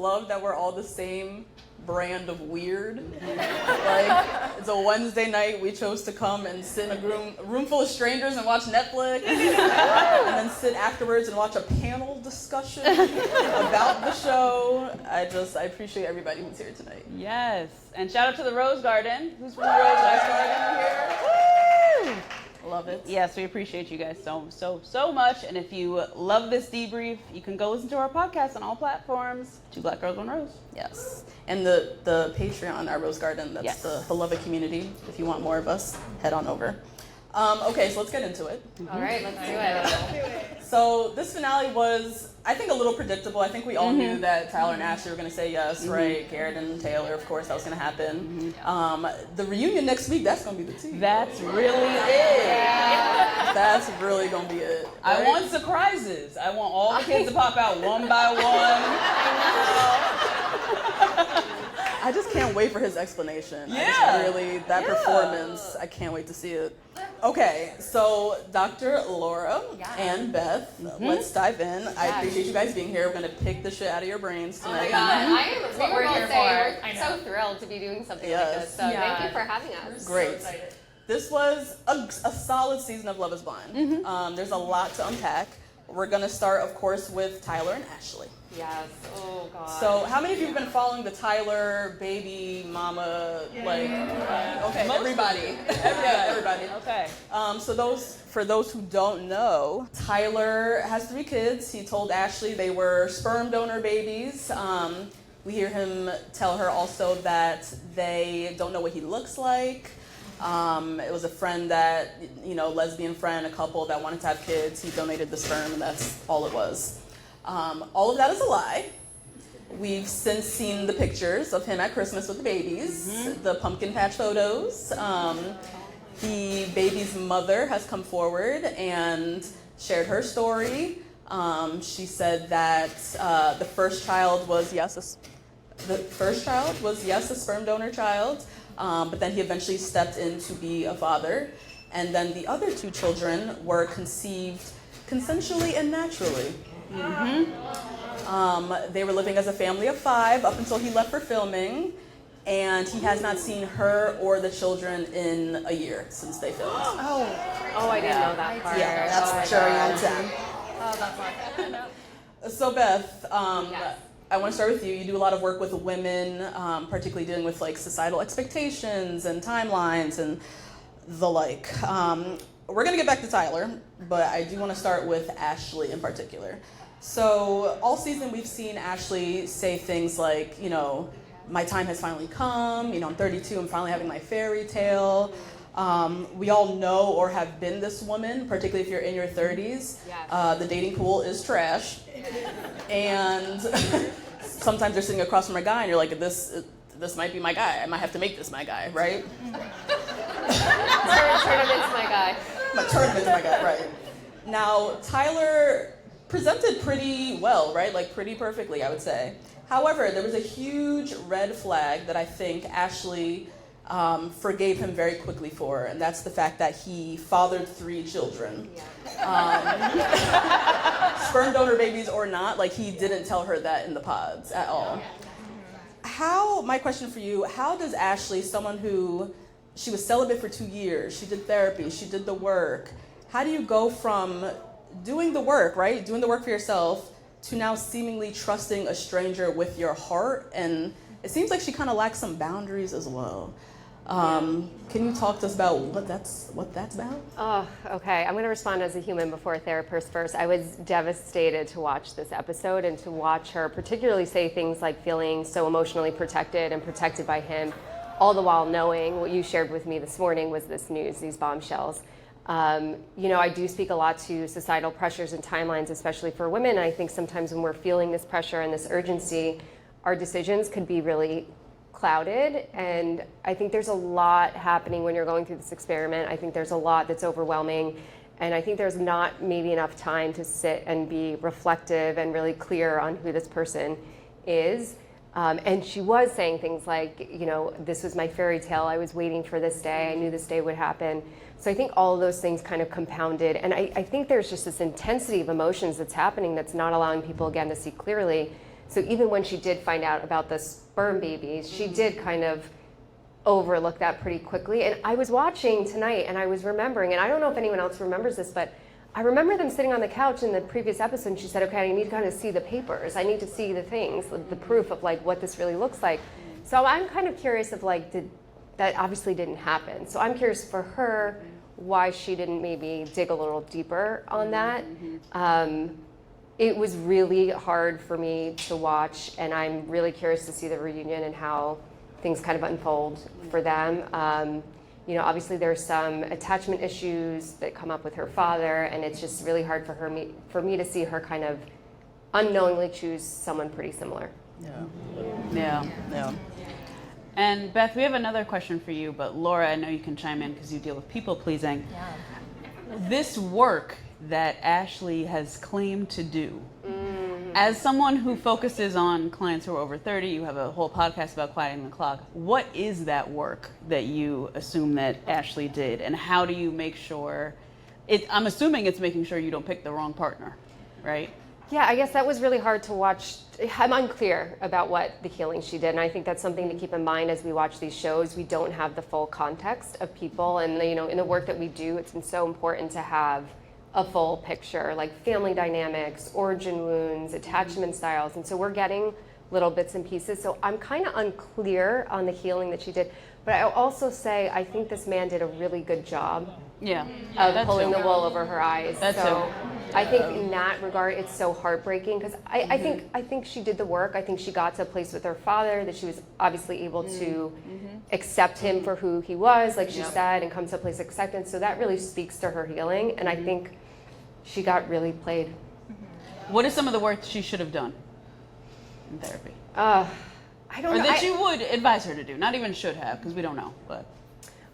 love that we're all the same brand of weird. Like, it's a Wednesday night, we chose to come and sit in a room full of strangers and watch Netflix, and then sit afterwards and watch a panel discussion about the show. I appreciate everybody who's here tonight. Yes, and shout out to the Rose Garden. Who's from the Rose Garden here? Woo! Love it. Yes, we appreciate you guys so much. And if you love this debrief, you can go listen to our podcast on all platforms. 2 Black Girls, 1 Rose. Yes. And the Patreon, our Rose Garden, that's the beloved community. If you want more of us, head on over. Okay, so let's get into it. All right, let's do it. So this finale was, I think, a little predictable. I think we all knew that Tyler and Ashley were going to say yes, right? Garrett and Taylor, of course, that was going to happen. The reunion next week, that's going to be the tea. That's really it. Yeah. That's really going to be it. Right? I want surprises. I want all the kids to pop out one by one. I just can't wait for his explanation. Yeah. That performance, I can't wait to see it. Okay, so Dr. Laura and Beth, let's dive in. I appreciate you guys being here. We're going to pick the shit out of your brains tonight. Oh my God, that's what we're here for. We're so thrilled to be doing something like this. So thank you for having us. Great. So this was a solid season of Love is Blind. There's a lot to unpack. We're going to start, of course, with Tyler and Ashley. Yes. Oh, God. So how many of you have been following the Tyler, baby, mama, okay, everybody. Everybody. Okay. So for those who don't know, Tyler has 3 kids. He told Ashley they were sperm donor babies. We hear him tell her also that they don't know what he looks like. It was a friend that, lesbian friend, a couple that wanted to have kids. He donated the sperm, and that's all it was. All of that is a lie. We've since seen the pictures of him at Christmas with the babies, the pumpkin patch photos. The baby's mother has come forward and shared her story. She said that the first child was, a sperm donor child, but then he eventually stepped in to be a father. And then the other 2 children were conceived consensually and naturally. They were living as a family of 5 up until he left for filming, and he has not seen her or the children in a year since they filmed. Oh, I didn't know that part. Yeah, that's cherry on 10. Oh, that's awesome. So Beth, I want to start with you. You do a lot of work with women, particularly dealing with like societal expectations and timelines and the like. We're going to get back to Tyler, but I do want to start with Ashley in particular. So all season we've seen Ashley say things like, my time has finally come, I'm 32, I'm finally having my fairy tale. We all know or have been this woman, particularly if you're in your 30s. Yes. The dating pool is trash. And sometimes you're sitting across from a guy and you're like, this might be my guy. I might have to make this my guy, right? Turn him into my guy. Turn him into my guy, right. Now, Tyler presented pretty well, right? Like pretty perfectly, I would say. However, there was a huge red flag that I think Ashley forgave him very quickly for, and that's the fact that he fathered 3 children. Sperm donor babies or not, like he didn't tell her that in the pods at all. My question for you, how does Ashley, someone who, she was celibate for 2 years, she did therapy, she did the work, how do you go from doing the work, right? Doing the work for yourself to now seemingly trusting a stranger with your heart? And it seems like she kind of lacks some boundaries as well. Can you talk to us about what that's about? Oh, okay. I'm going to respond as a human before a therapist first. I was devastated to watch this episode and to watch her particularly say things like feeling so emotionally protected and protected by him, all the while knowing what you shared with me this morning was this news, these bombshells. I do speak a lot to societal pressures and timelines, especially for women. And I think sometimes when we're feeling this pressure and this urgency, our decisions could be really clouded. And I think there's a lot happening when you're going through this experiment. I think there's a lot that's overwhelming. And I think there's not maybe enough time to sit and be reflective and really clear on who this person is. And she was saying things like, this was my fairy tale. I was waiting for this day. I knew this day would happen. So I think all of those things kind of compounded. And I think there's just this intensity of emotions that's happening that's not allowing people, again, to see clearly. So even when she did find out about the sperm babies, she did kind of overlook that pretty quickly. And I was watching tonight and I was remembering, and I don't know if anyone else remembers this, but I remember them sitting on the couch in the previous episode and she said, okay, I need to kind of see the papers. I need to see the things, the proof of like what this really looks like. So I'm kind of curious of like, that obviously didn't happen. So I'm curious for her why she didn't maybe dig a little deeper on that. It was really hard for me to watch, and I'm really curious to see the reunion and how things kind of unfold for them. Obviously there's some attachment issues that come up with her father, and it's just really hard for me to see her kind of unknowingly choose someone pretty similar. Yeah. And Beth, we have another question for you, but Laura, I know you can chime in because you deal with people pleasing. Yeah. This work that Ashley has claimed to do, as someone who focuses on clients who are over 30, you have a whole podcast about quieting the clock. What is that work that you assume that Ashley did, and how do you make sure, I'm assuming it's making sure you don't pick the wrong partner, right? Yeah, I guess that was really hard to watch. I'm unclear about what the healing she did, and I think that's something to keep in mind as we watch these shows. We don't have the full context of people, and in the work that we do, it's been so important to have a full picture, like family dynamics, origin wounds, attachment styles, and so we're getting little bits and pieces. So I'm kind of unclear on the healing that she did, but I'll also say I think this man did a really good job of pulling the wool over her eyes. I think in that regard, it's so heartbreaking because I think she did the work. I think she got to a place with her father that she was obviously able to accept him for who he was, like she said, and come to a place of acceptance. So that really speaks to her healing, and I think she got really played. What is some of the work she should have done in therapy? I don't know. Or that you would advise her to do, not even should have, because we don't know, but.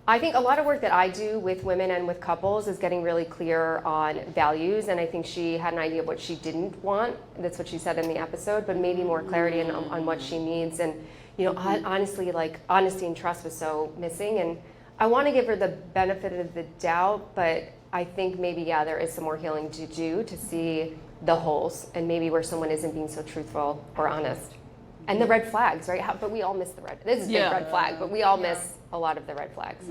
I think a lot of work that I do with women and with couples is getting really clear on values, and I think she had an idea of what she didn't want. That's what she said in the episode, but maybe more clarity on what she needs. And honestly, like honesty and trust was so missing, and I want to give her the benefit of the doubt, but I think maybe there is some more healing to do to see the holes and maybe where someone isn't being so truthful or honest. And the red flags, right? But we all miss the red. This is a big red flag, but we all miss a lot of the red flags.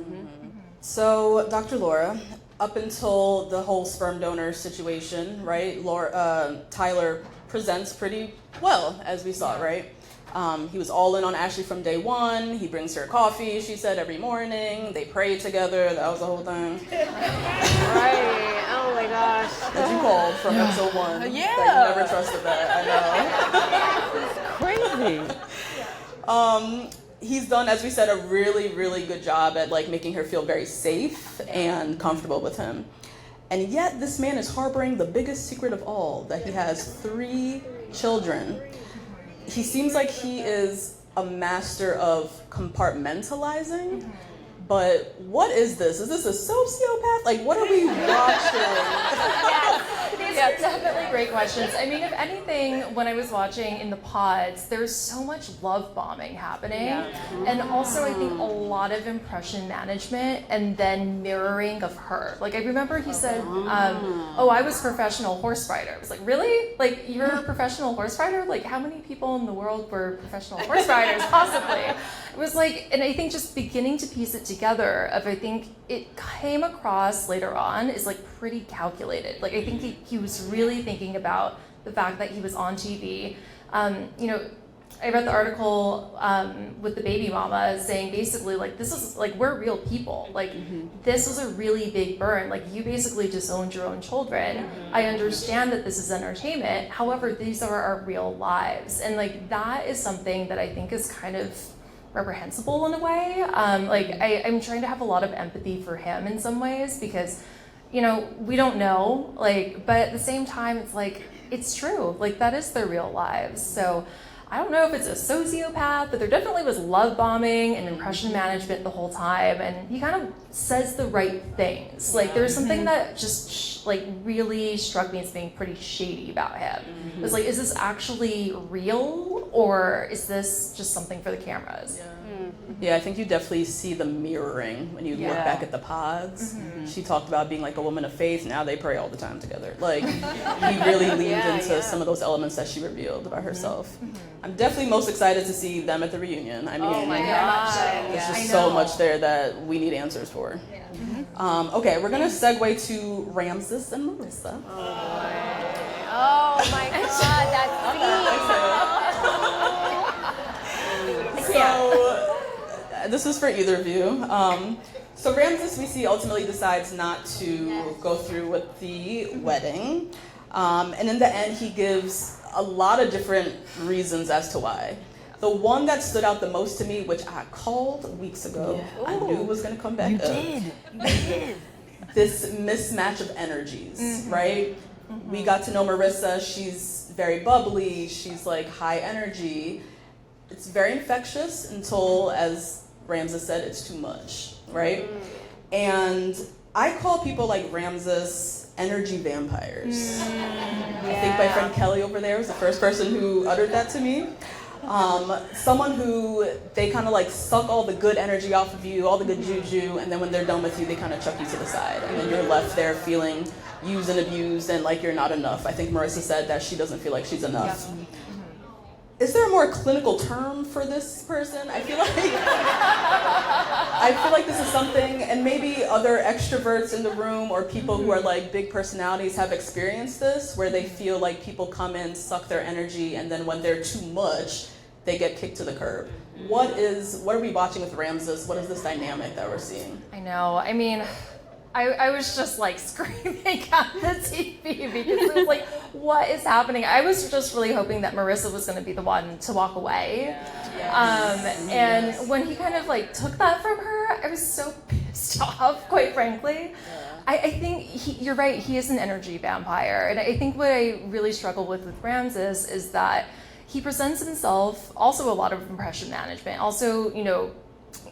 So, Dr. Laura, up until the whole sperm donor situation, right? Tyler presents pretty well, as we saw, right? He was all in on Ashley from day one. He brings her coffee, she said, every morning. They pray together. That was the whole thing. Right. Oh my gosh. That you called from episode 1. That you never trusted that. I know. Crazy. He's done, as we said, a really, really good job at like making her feel very safe and comfortable with him. And yet this man is harboring the biggest secret of all, that he has 3 children. He seems like he is a master of compartmentalizing, but what is this? Is this a sociopath? Like, what are we watching? Yeah, definitely great questions. I mean, if anything, when I was watching in the pods, there's so much love bombing happening. And also, I think a lot of impression management and then mirroring of her. Like, I remember he said, I was a professional horse rider. I was like, really? Like, you're a professional horse rider? Like, how many people in the world were professional horse riders, possibly? It was like, and I think just beginning to piece it together, I think it came across later on is like pretty calculated. Like, I think he was really thinking about the fact that he was on TV. I read the article with the baby mama saying basically like, this is like, we're real people. Like, this was a really big burn. Like, you basically disowned your own children. I understand that this is entertainment. However, these are our real lives. And like, that is something that I think is kind of reprehensible in a way. I'm trying to have a lot of empathy for him in some ways because, we don't know, like, but at the same time, it's like, it's true. Like, that is their real lives. So I don't know if it's a sociopath, but there definitely was love bombing and impression management the whole time. And he kind of says the right things. Like there's something that just like really struck me as being pretty shady about him. It was like, is this actually real, or is this just something for the cameras? Yeah, I think you definitely see the mirroring when you look back at the pods. She talked about being like a woman of faith. Now they pray all the time together. Like, he really leaned into some of those elements that she revealed about herself. I'm definitely most excited to see them at the reunion. I mean, Oh my God. there's just so much there that we need answers for. Okay, we're gonna segue to Ramses and Marissa. Oh my God, that's me. So, this is for either of you. So Ramses, we see, ultimately decides not to go through with the wedding. And in the end, he gives a lot of different reasons as to why. The one that stood out the most to me, which I called weeks ago, I knew was going to come back up. You did. This mismatch of energies, right? We got to know Marissa. She's very bubbly. She's like high energy. It's very infectious until, as Ramses said, it's too much, right? And I call people like Ramses energy vampires. I think my friend Kelly over there was the first person who uttered that to me. Someone who they kind of like suck all the good energy off of you, all the good juju, and then when they're done with you, they kind of chuck you to the side. And then you're left there feeling used and abused and like you're not enough. I think Marissa said that she doesn't feel like she's enough. Is there a more clinical term for this person? I feel like this is something, and maybe other extroverts in the room or people who are like big personalities have experienced this, where they feel like people come in, suck their energy, and then when they're too much, they get kicked to the curb. What are we watching with Ramses? What is this dynamic that we're seeing? I know. I mean, I was just like screaming at the TV because it was like, what is happening? I was just really hoping that Marissa was going to be the one to walk away. And when he kind of like took that from her, I was so pissed off, quite frankly. I think you're right, he is an energy vampire. And I think what I really struggle with Ramses is that he presents himself, also a lot of impression management. Also, you know,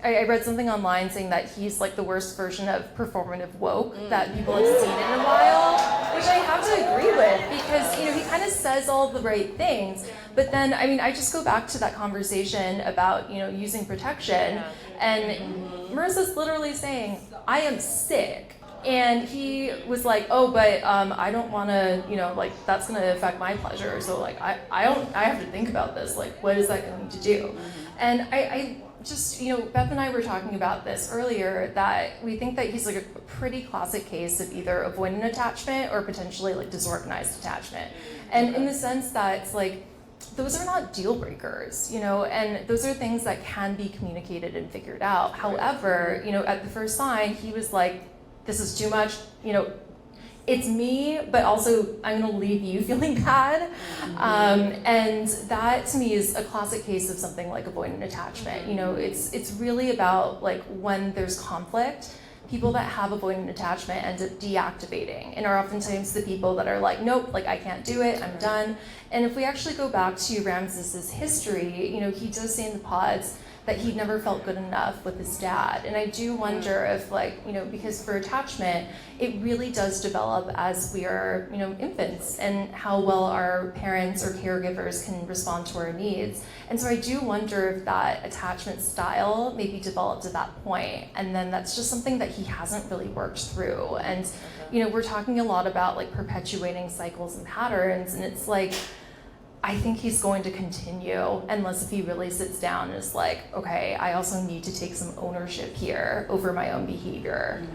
I read something online saying that he's like the worst version of performative woke that people have seen in a while, which I have to agree with because, you know, he kind of says all the right things, but then, I mean, I just go back to that conversation about, you know, using protection, and Marissa's literally saying, I am sick. And he was like, oh, but I don't want to, you know, like, that's going to affect my pleasure. So, like, I have to think about this. Like, what is that going to do? And I just, you know, Beth and I were talking about this earlier, that we think that he's like a pretty classic case of either avoidant attachment or potentially like disorganized attachment. And in the sense that it's like, those are not deal breakers, you know, and those are things that can be communicated and figured out. However, you know, at the first sign, he was like, this is too much, you know, it's me, but also I'm gonna leave you feeling bad. And that to me is a classic case of something like avoidant attachment. You know, it's really about like when there's conflict, people that have avoidant attachment end up deactivating and are oftentimes the people that are like, nope, like I can't do it, I'm done. And if we actually go back to Ramses's history, you know, he does say in the pods that he'd never felt good enough with his dad. And I do wonder if, like, you know, because for attachment, it really does develop as we are, you know, infants, and how well our parents or caregivers can respond to our needs. And so I do wonder if that attachment style maybe developed at that point, and then that's just something that he hasn't really worked through. And, you know, we're talking a lot about like perpetuating cycles and patterns, and it's like, I think he's going to continue unless if he really sits down and is like, okay, I also need to take some ownership here over my own behavior.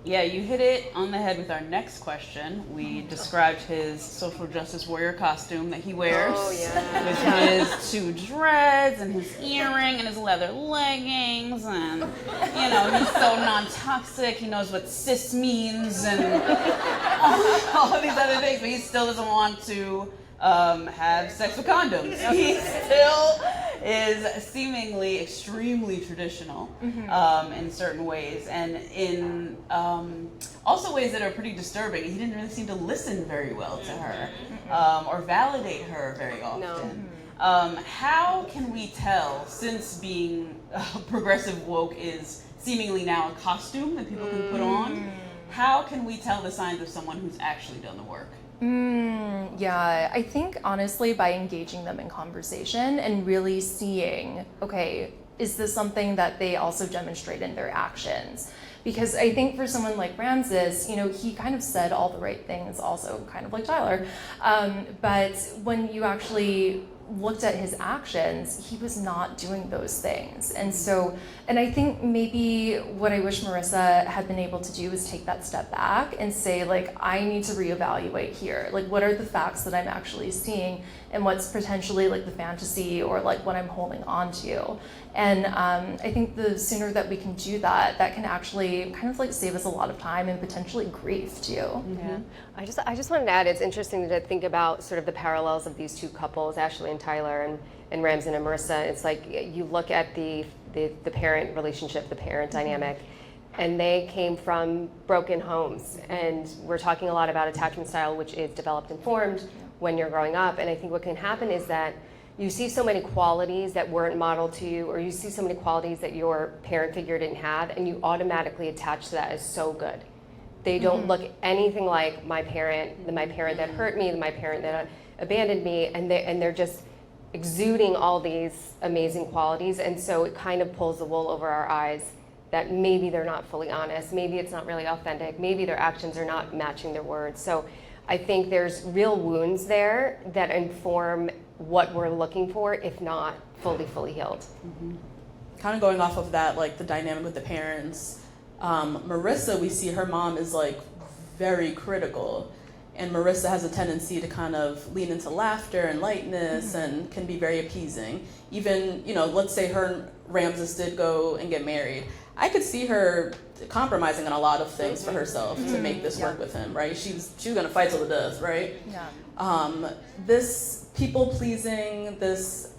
Yeah, you hit it on the head with our next question. We described his social justice warrior costume that he wears with his two dreads and his earring and his leather leggings, and you know, he's so non-toxic, he knows what cis means and all of these other things, but he still doesn't want to have sex with condoms. He still is seemingly extremely traditional in certain ways, and in also ways that are pretty disturbing. He didn't really seem to listen very well to her or validate her very often. No. How can we tell, since being progressive woke is seemingly now a costume that people can put on, how can we tell the signs of someone who's actually done the work? Yeah, I think honestly by engaging them in conversation and really seeing, okay, is this something that they also demonstrate in their actions? Because I think for someone like Ramses, you know, he kind of said all the right things, also kind of like Tyler, but when you actually looked at his actions, he was not doing those things. And so, and I think maybe what I wish Marissa had been able to do is take that step back and say, like, I need to reevaluate here. Like, what are the facts that I'm actually seeing and what's potentially like the fantasy or like what I'm holding on to? And I think the sooner that we can do that, that can actually kind of like save us a lot of time and potentially grief too. Yeah. I just wanted to add, it's interesting to think about sort of the parallels of these two couples, Ashley and Tyler, and Ramsey and Marissa. It's like you look at the parent relationship, the parent dynamic, and they came from broken homes. And we're talking a lot about attachment style, which is developed and formed when you're growing up. And I think what can happen is that you see so many qualities that weren't modeled to you, or you see so many qualities that your parent figure didn't have, and you automatically attach to that as so good. They don't look anything like my parent that hurt me, my parent that abandoned me, and they're just exuding all these amazing qualities. And so it kind of pulls the wool over our eyes that maybe they're not fully honest, maybe it's not really authentic, maybe their actions are not matching their words. So I think there's real wounds there that inform what we're looking for, if not fully healed. Kind of going off of that, like the dynamic with the parents, Marissa, we see her mom is like very critical, and Marissa has a tendency to kind of lean into laughter and lightness and can be very appeasing. Even, you know, let's say her and Ramses did go and get married. I could see her compromising on a lot of things for herself to make this work with him, right? She was gonna fight till the death, right? Yeah. This people pleasing, this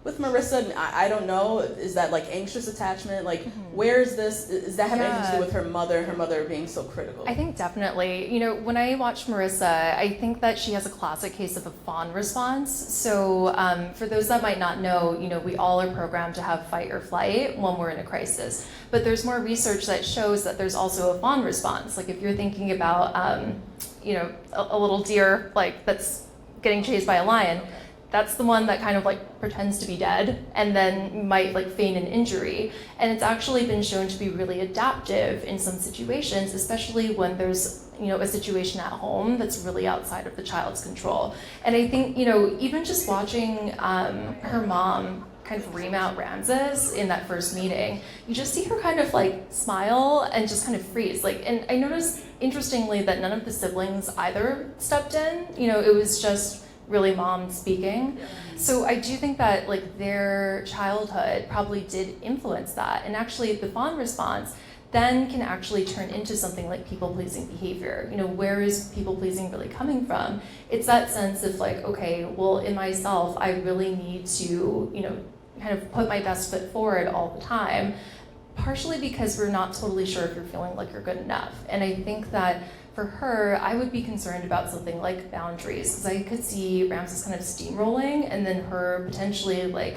with Marissa, I don't know, is that like anxious attachment? Like, where is this? Is that having anything to do with her mother being so critical? I think definitely. You know, when I watch Marissa, I think that she has a classic case of a fawn response. So for those that might not know, you know, we all are programmed to have fight or flight when we're in a crisis. But there's more research that shows that there's also a fawn response. Like if you're thinking about, you know, a little deer like that's getting chased by a lion, that's the one that kind of like pretends to be dead and then might like feign an injury. And it's actually been shown to be really adaptive in some situations, especially when there's, you know, a situation at home that's really outside of the child's control. And I think, you know, even just watching her mom kind of ream out Ramses in that first meeting, you just see her kind of like smile and just kind of freeze. Like, and I noticed interestingly that none of the siblings either stepped in. You know, it was just really mom speaking. So I do think that like their childhood probably did influence that. And actually the fawn response then can actually turn into something like people-pleasing behavior. You know, where is people-pleasing really coming from? It's that sense of like, okay, well, in myself, I really need to, you know, kind of put my best foot forward all the time, partially because we're not totally sure if you're feeling like you're good enough. And I think that for her, I would be concerned about something like boundaries, because I could see Ramses kind of steamrolling and then her potentially like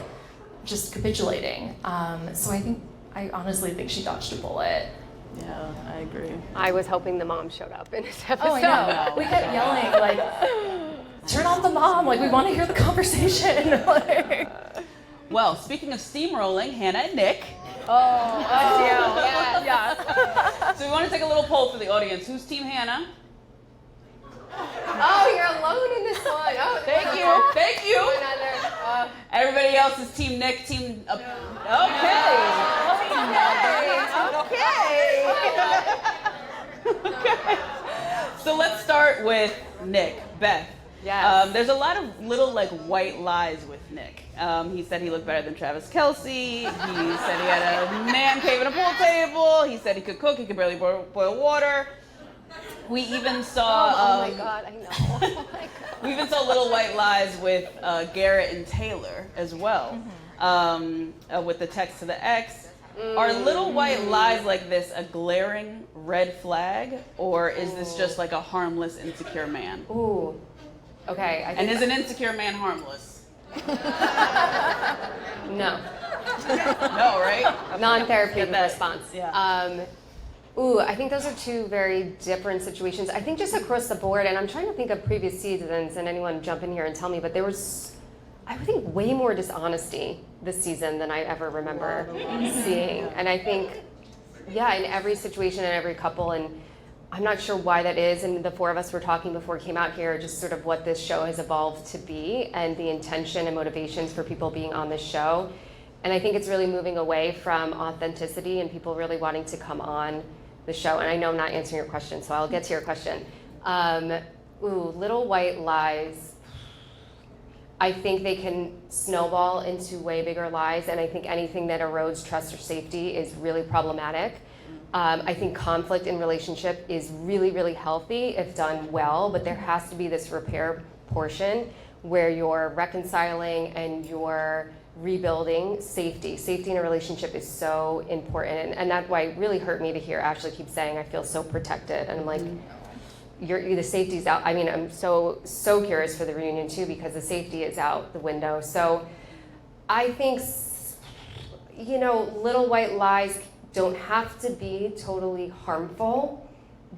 just capitulating. So I honestly think she dodged a bullet. Yeah, I agree. I was hoping the mom showed up in this episode. Oh, I know. We kept yelling like, turn off the mom, like we want to hear the conversation. Like, Well, speaking of steamrolling, Hannah and Nick. Yeah. So we want to take a little poll for the audience. Who's Team Hannah? Oh, you're alone in this one. Oh, Thank you. Another. Everybody else is Team Nick, Team... Okay. So let's start with Nick. Beth. Yes. There's a lot of little like white lies with Nick. He said he looked better than Travis Kelce. He said he had a man cave and a pool table. He said he could cook. He could barely boil water. We even saw. Oh my God, I know. Oh my God. We even saw Little White Lies with Garrett and Taylor as well, with the text to the ex. Are Little White Lies like this a glaring red flag, or is this just like a harmless, insecure man? Ooh. Okay. And is an insecure man harmless? No. No, right? Non-therapeutic response. Yeah. I think those are two very different situations. I think just across the board, and I'm trying to think of previous seasons, and anyone jump in here and tell me, but there was, I would think, way more dishonesty this season than I ever remember seeing. And I think, yeah, in every situation and every couple, and I'm not sure why that is, and the four of us were talking before we came out here, just sort of what this show has evolved to be, and the intention and motivations for people being on this show. And I think it's really moving away from authenticity and people really wanting to come on the show. And I know I'm not answering your question, so I'll get to your question. Little White Lies. I think they can snowball into way bigger lies, and I think anything that erodes trust or safety is really problematic. I think conflict in relationship is really, really healthy if done well, but there has to be this repair portion where you're reconciling and you're rebuilding safety. Safety in a relationship is so important, and that's why it really hurt me to hear Ashley keep saying, I feel so protected, and I'm like, the safety's out. I mean, I'm so curious for the reunion too, because the safety is out the window. So I think, Little White Lies don't have to be totally harmful,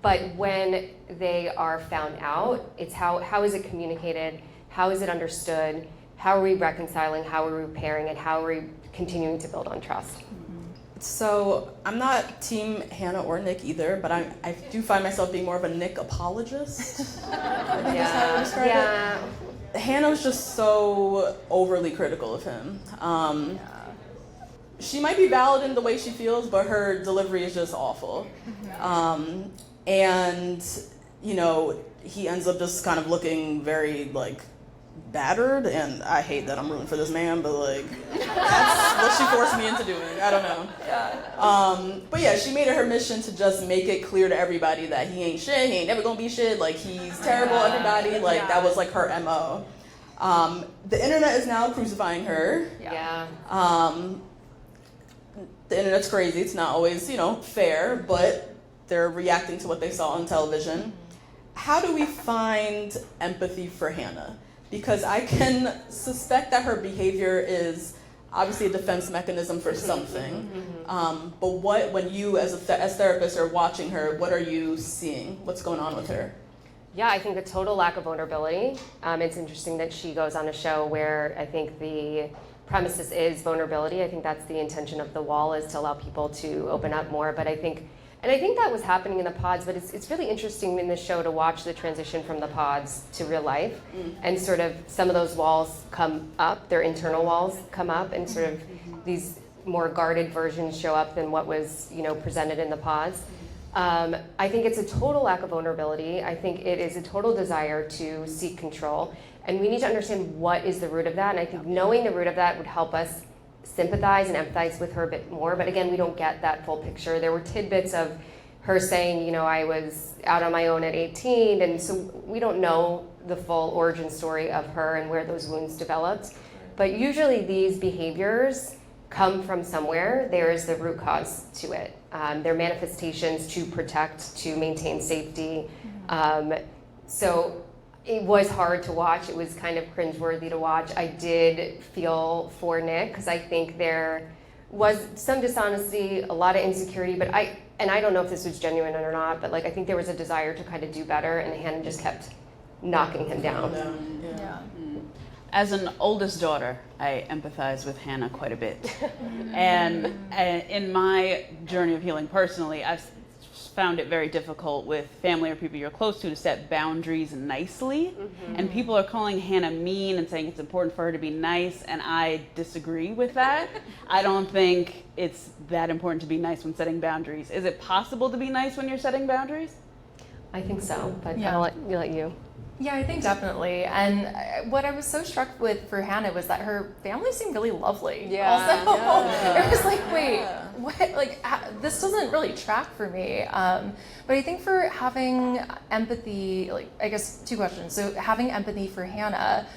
but when they are found out, it's how is it communicated, how is it understood, how are we reconciling, how are we repairing, and how are we continuing to build on trust? So I'm not team Hannah or Nick either, but I do find myself being more of a Nick apologist. I think that's how I would describe it. Hannah was just so overly critical of him. She might be valid in the way she feels, but her delivery is just awful. And, he ends up just kind of looking very, battered, and I hate that I'm rooting for this man, but that's what she forced me into doing. I don't know. But yeah, she made it her mission to just make it clear to everybody that he ain't shit, he ain't never gonna be shit, he's terrible, everybody, that was her MO. The internet is now crucifying her. The internet's crazy, it's not always, fair, but they're reacting to what they saw on television. How do we find empathy for Hannah? Because I can suspect that her behavior is obviously a defense mechanism for something. But when you as therapists are watching her, what are you seeing? What's going on with her? Yeah, I think a total lack of vulnerability. It's interesting that she goes on a show where I think the premises is vulnerability. I think that's the intention of The Wall, is to allow people to open up more. But I think that was happening in the pods, but it's really interesting in this show to watch the transition from the pods to real life, and sort of some of those walls come up, their internal walls come up, and sort of these more guarded versions show up than what was presented in the pods. I think it's a total lack of vulnerability. I think it is a total desire to seek control, and we need to understand what is the root of that, and I think knowing the root of that would help us sympathize and empathize with her a bit more, but again, we don't get that full picture. There were tidbits of her saying, I was out on my own at 18, and so we don't know the full origin story of her and where those wounds developed. But usually these behaviors come from somewhere. There is the root cause to it. They're manifestations to protect, to maintain safety. So it was hard to watch. It was kind of cringeworthy to watch. I did feel for Nick, because I think there was some dishonesty, a lot of insecurity, but I don't know if this was genuine or not, but I think there was a desire to kind of do better, and Hannah just kept knocking him down. As an oldest daughter, I empathize with Hannah quite a bit. And in my journey of healing personally, I've found it very difficult with family or people you're close to set boundaries nicely. And people are calling Hannah mean and saying it's important for her to be nice, and I disagree with that. I don't think it's that important to be nice when setting boundaries. Is it possible to be nice when you're setting boundaries? I think so, but I'll let you. Yeah, I think definitely. And what I was so struck with for Hannah was that her family seemed really lovely. Also, it was wait, this doesn't really track for me. But I think for having empathy, like, I guess 2 questions. So having empathy for Hannah,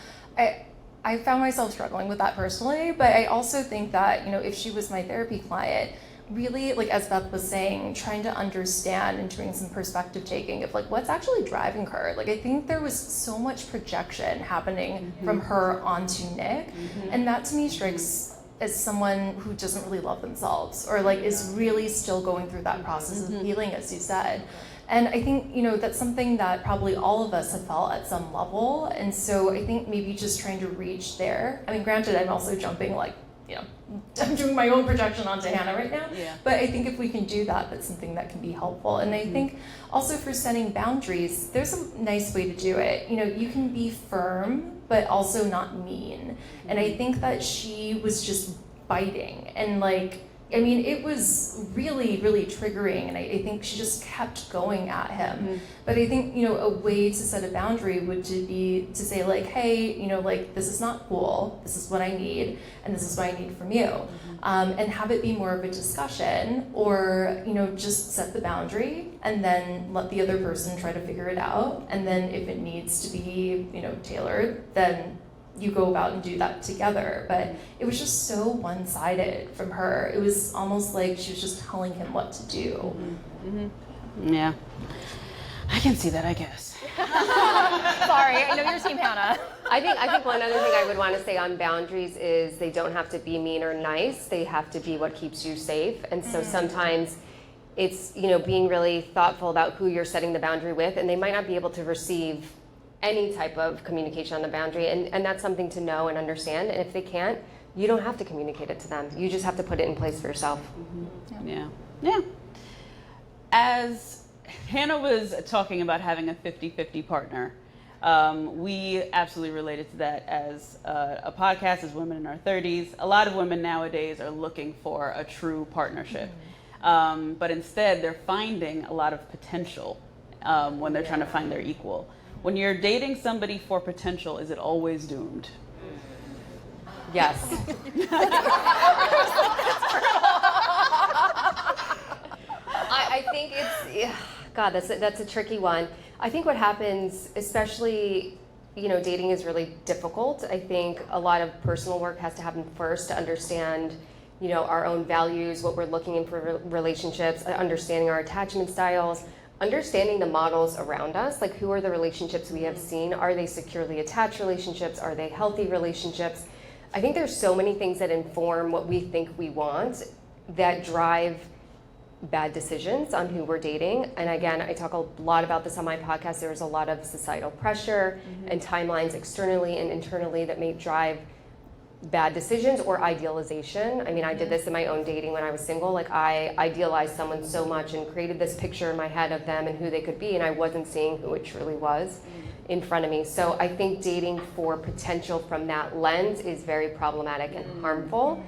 I found myself struggling with that personally, but I also think that, if she was my therapy client, really, like as Beth was saying, trying to understand and doing some perspective taking of like what's actually driving her. Like I think there was so much projection happening from her onto Nick, and that to me strikes as someone who doesn't really love themselves or like is really still going through that process of healing, as you said. And I think, that's something that probably all of us have felt at some level. And so I think maybe just trying to reach there. I mean, granted, I'm also jumping like, I'm doing my own projection onto Hannah right now. Yeah. But I think if we can do that, that's something that can be helpful. And I think also for setting boundaries, there's a nice way to do it. You can be firm, but also not mean. And I think that she was just biting and like, it was really, really triggering, and I think she just kept going at him. But I think, a way to set a boundary would be to say like, hey, like this is not cool, this is what I need, and this is what I need from you. And have it be more of a discussion, or, just set the boundary and then let the other person try to figure it out. And then if it needs to be, tailored, then you go about and do that together. But it was just so one-sided from her. It was almost like she was just telling him what to do. Yeah, I can see that, I guess. Sorry, I know you're Team Hannah. I think one other thing I would want to say on boundaries is they don't have to be mean or nice. They have to be what keeps you safe. And so sometimes it's, being really thoughtful about who you're setting the boundary with, and they might not be able to receive any type of communication on the boundary, and that's something to know and understand. And if they can't, you don't have to communicate it to them. You just have to put it in place for yourself. Yeah. As Hannah was talking about having a 50-50 partner, we absolutely related to that as a podcast, as women in our 30s. A lot of women nowadays are looking for a true partnership, but instead they're finding a lot of potential when they're trying to find their equal. When you're dating somebody for potential, is it always doomed? Yes. I think it's, God, that's a tricky one. I think what happens, especially, dating is really difficult. I think a lot of personal work has to happen first to understand, our own values, what we're looking in for relationships, understanding our attachment styles, understanding the models around us, like who are the relationships we have seen? Are they securely attached relationships? Are they healthy relationships? I think there's so many things that inform what we think we want that drive bad decisions on who we're dating. And again, I talk a lot about this on my podcast. There's a lot of societal pressure and timelines externally and internally that may drive bad decisions or idealization. I mean, I did this in my own dating when I was single. Like I idealized someone so much and created this picture in my head of them and who they could be, and I wasn't seeing who it truly was in front of me. So I think dating for potential from that lens is very problematic and harmful.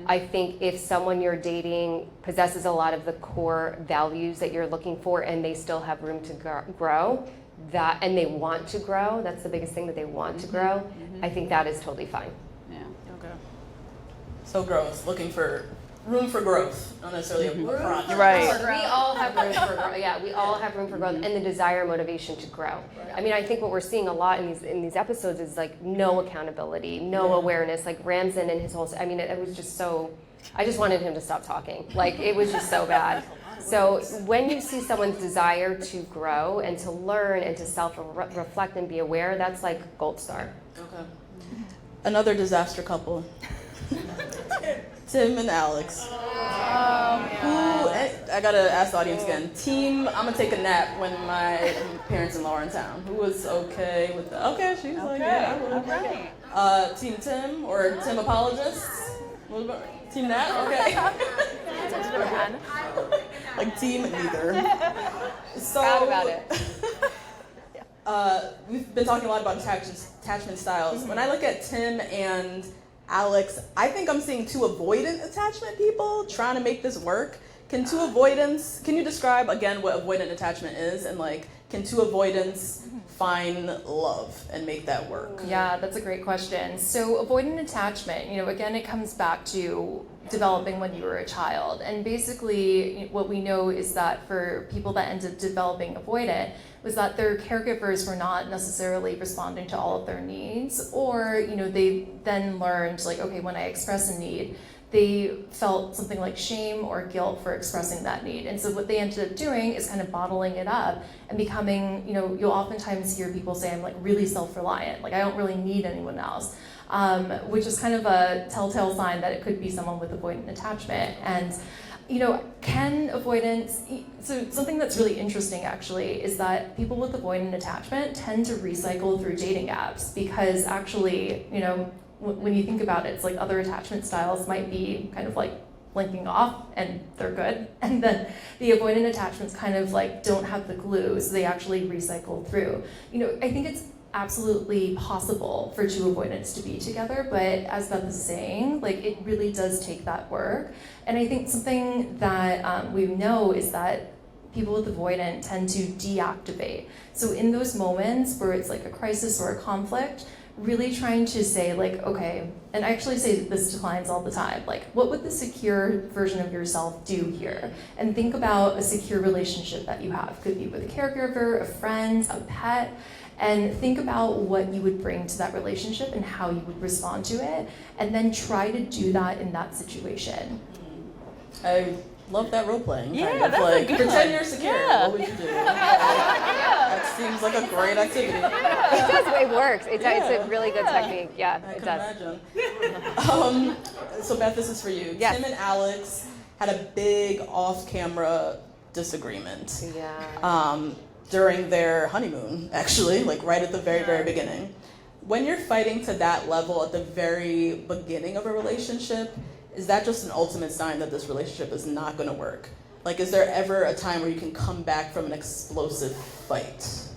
I think if someone you're dating possesses a lot of the core values that you're looking for and they still have room to grow, and they want to grow, that's the biggest thing, that they want to grow, I think that is totally fine. So growth, looking for room for growth, not necessarily a project. Right. We all have room for growth. Yeah, we all have room for growth and the desire, motivation to grow. Right. I mean, I think what we're seeing a lot in these episodes is like no accountability, no awareness. Like Ramsden and his whole. I mean, it was just so. I just wanted him to stop talking. Like it was just so bad. So when you see someone's desire to grow and to learn and to self-reflect and be aware, that's like gold star. Okay. Another disaster couple. Tim and Alex. I gotta ask the audience again. Team, I'm gonna take a nap when my parents-in-law are in town. Who was okay with that? Okay, she's like, yeah, I would. Okay. Team Tim or Tim apologists? What about Team Nat? Okay. Like team neither. So Proud about it. We've been talking a lot about attachment styles. When I look at Tim and Alex, I think I'm seeing two avoidant attachment people trying to make this work. Can you describe again what avoidant attachment is, and like, can two avoidants find love and make that work? Yeah, that's a great question. So avoidant attachment, again, it comes back to developing when you were a child. And basically what we know is that for people that end up developing avoidant was that their caregivers were not necessarily responding to all of their needs, or, they then learned like, okay, when I express a need, they felt something like shame or guilt for expressing that need. And so what they ended up doing is kind of bottling it up and becoming, you'll oftentimes hear people say, I'm like really self-reliant, like I don't really need anyone else, which is kind of a telltale sign that it could be someone with avoidant attachment. And can avoidance, so something that's really interesting actually is that people with avoidant attachment tend to recycle through dating apps, because actually, when you think about it, it's like other attachment styles might be kind of like linking off and they're good, and then the avoidant attachments kind of like don't have the glue, so they actually recycle through. I think it's absolutely possible for two avoidants to be together, but as Beth is saying, like it really does take that work. And I think something that we know is that people with avoidant tend to deactivate. So in those moments where it's like a crisis or a conflict, really trying to say like, okay, and I actually say this to clients all the time, like what would the secure version of yourself do here? And think about a secure relationship that you have. Could be with a caregiver, a friend, a pet, and think about what you would bring to that relationship and how you would respond to it, and then try to do that in that situation. I love that role playing. Yeah, kind of that's like a good pretend one. you're secure. Yeah. What would you do? That seems like a great activity. It does. It works. It's a really good technique. Yeah, I it can does. imagine. So Beth, this is for you. Yes. Tim and Alex had a big off-camera disagreement. Yeah. During their honeymoon, actually, like right at the very, very beginning. When you're fighting to that level at the very beginning of a relationship, is that just an ultimate sign that this relationship is not going to work? Like, is there ever a time where you can come back from an explosive fight?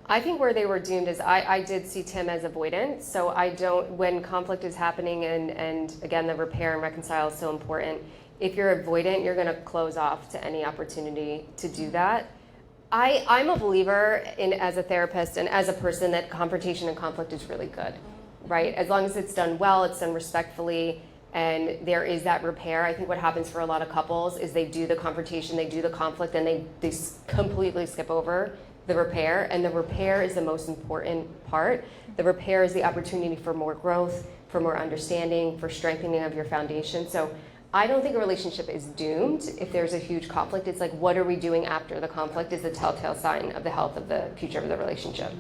I think where they were doomed is I did see Tim as avoidant, so I don't, when conflict is happening and again, the repair and reconcile is so important, if you're avoidant, you're going to close off to any opportunity to do that. I'm a believer in, as a therapist and as a person, that confrontation and conflict is really good, right? As long as it's done well, it's done respectfully, and there is that repair. I think what happens for a lot of couples is they do the confrontation, they do the conflict, and they completely skip over the repair, and the repair is the most important part. The repair is the opportunity for more growth, for more understanding, for strengthening of your foundation. So I don't think a relationship is doomed if there's a huge conflict. It's like, what are we doing after the conflict is the telltale sign of the health of the future of the relationship.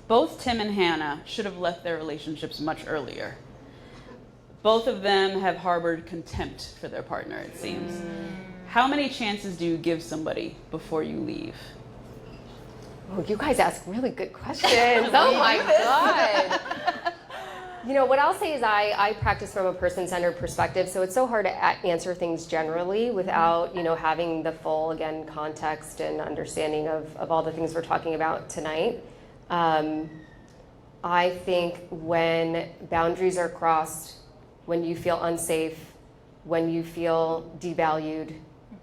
Both Tim and Hannah should have left their relationships much earlier. Both of them have harbored contempt for their partner, it seems. How many chances do you give somebody before you leave? Oh, you guys ask really good questions. Oh my God. What I'll say is I practice from a person-centered perspective, so it's so hard to answer things generally without, having the full, again, context and understanding of all the things we're talking about tonight. I think when boundaries are crossed, when you feel unsafe, when you feel devalued,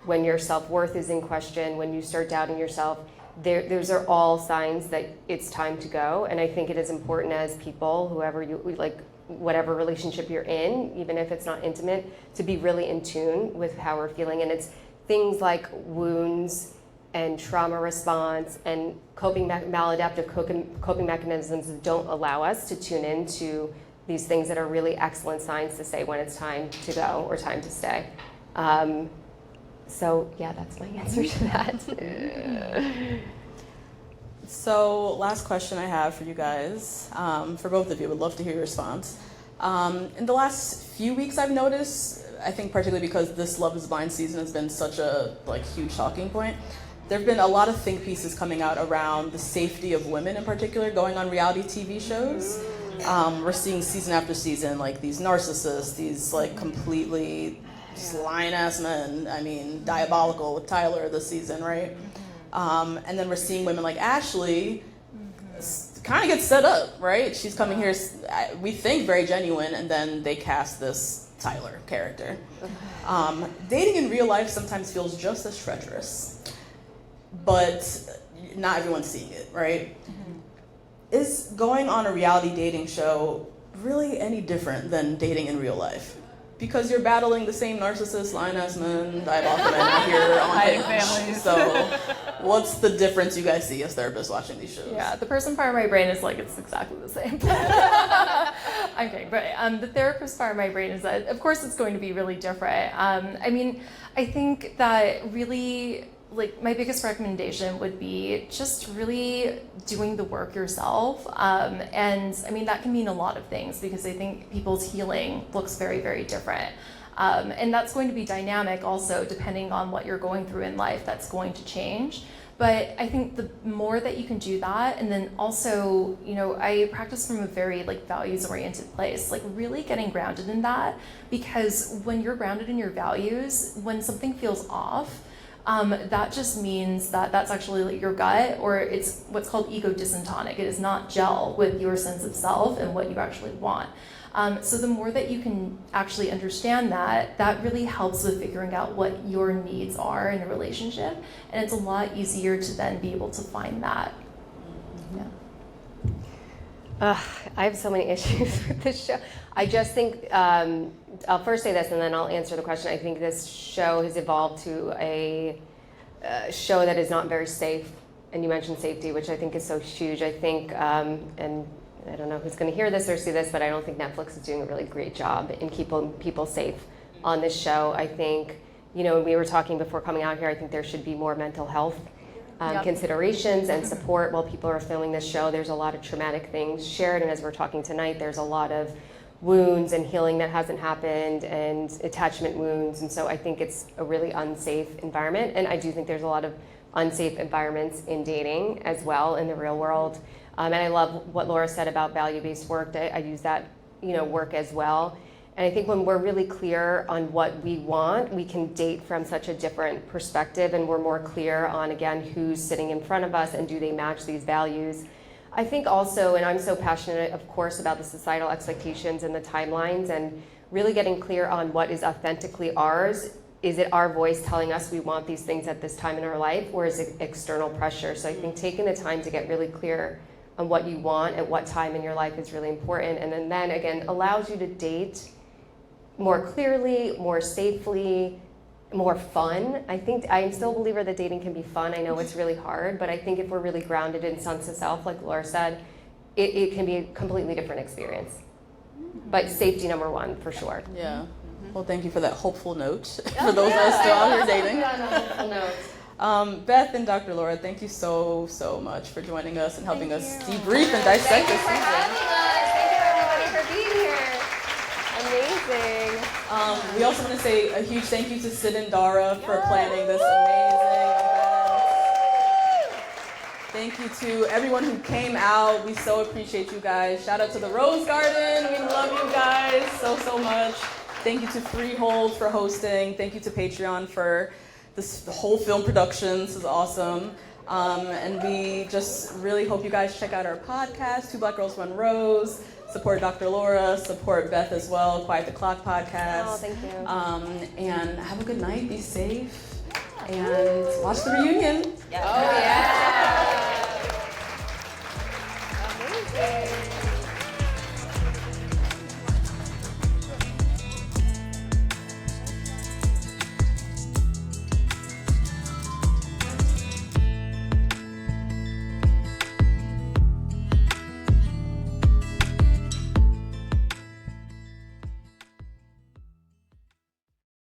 when your self-worth is in question, when you start doubting yourself, those are all signs that it's time to go. And I think it is important as people, whoever you like, whatever relationship you're in, even if it's not intimate, to be really in tune with how we're feeling. And it's things like wounds and trauma response and maladaptive coping mechanisms that don't allow us to tune into these things that are really excellent signs to say when it's time to go or time to stay. So yeah, that's my answer to that. So last question I have for you guys, for both of you, would love to hear your response. In the last few weeks I've noticed, I think particularly because this Love is Blind season has been such a huge talking point, there have been a lot of think pieces coming out around the safety of women in particular going on reality TV shows. We're seeing season after season these narcissists, these completely lying ass men, diabolical with Tyler this season, right? And then we're seeing women like Ashley kind of get set up, right? She's coming here, we think very genuine, and then they cast this Tyler character. Dating in real life sometimes feels just as treacherous. But not everyone's seeing it, right? Is going on a reality dating show really any different than dating in real life? Because you're battling the same narcissist, lion-ass men, diabolical men out here on Hiding Hinge. families. So what's the difference you guys see as therapists watching these shows? Yeah, the person part of my brain is like, it's exactly the same. I'm kidding, but the therapist part of my brain is that, of course, it's going to be really different. I mean, I think that really, like, my biggest recommendation would be just really doing the work yourself. And I mean, that can mean a lot of things because I think people's healing looks very, very different. And that's going to be dynamic also, depending on what you're going through in life, that's going to change. But I think the more that you can do that, and then also, you know, I practice from a very like values-oriented place, like really getting grounded in that, because when you're grounded in your values, when something feels off, that just means that that's actually like your gut, or it's what's called ego dysintonic. It is not gel with your sense of self and what you actually want. So the more that you can actually understand that, that really helps with figuring out what your needs are in a relationship, and it's a lot easier to then be able to find that. Yeah. I have so many issues with this show. I just think, I'll first say this and then I'll answer the question. I think this show has evolved to a show that is not very safe. And you mentioned safety, which I think is so huge. I think, and I don't know who's going to hear this or see this, but I don't think Netflix is doing a really great job in keeping people safe on this show. I think, you know, we were talking before coming out here, I think there should be more mental health considerations and support while people are filming this show. There's a lot of traumatic things shared, and as we're talking tonight, there's a lot of wounds and healing that hasn't happened and attachment wounds, and so I think it's a really unsafe environment, and I do think there's a lot of unsafe environments in dating as well in the real world. And I love what Laura said about value-based work. I use that, you know, work as well. And I think when we're really clear on what we want, we can date from such a different perspective, and we're more clear on, again, who's sitting in front of us and do they match these values. I think also, and I'm so passionate, of course, about the societal expectations and the timelines, and really getting clear on what is authentically ours. Is it our voice telling us we want these things at this time in our life, or is it external pressure? So I think taking the time to get really clear on what you want at what time in your life is really important, and then again, allows you to date more clearly, more safely, more fun. I think I'm still a believer that dating can be fun. I know it's really hard, but I think if we're really grounded in sense of self, like Laura said, it can be a completely different experience. But safety number one, for sure. Yeah. Well, thank you for that hopeful note for those that are still out here dating. Hopeful note. Beth and Dr. Laura, thank you so much for joining us and helping us debrief and dissect this season. Thank you everybody for being here. Amazing. We also want to say a huge thank you to Sid and Dara for planning this amazing event. Thank you to everyone who came out. We so appreciate you guys. Shout out to the Rose Garden. We love you guys so much. Thank you to Freehold for hosting. Thank you to Patreon for the whole film production. This is awesome. And we just really hope you guys check out our podcast, Two Black Girls, One Rose. Support Dr. Laura, support Beth as well, Quiet the Clock podcast. Oh, thank you. And have a good night, be safe, and watch the reunion. Oh, yeah.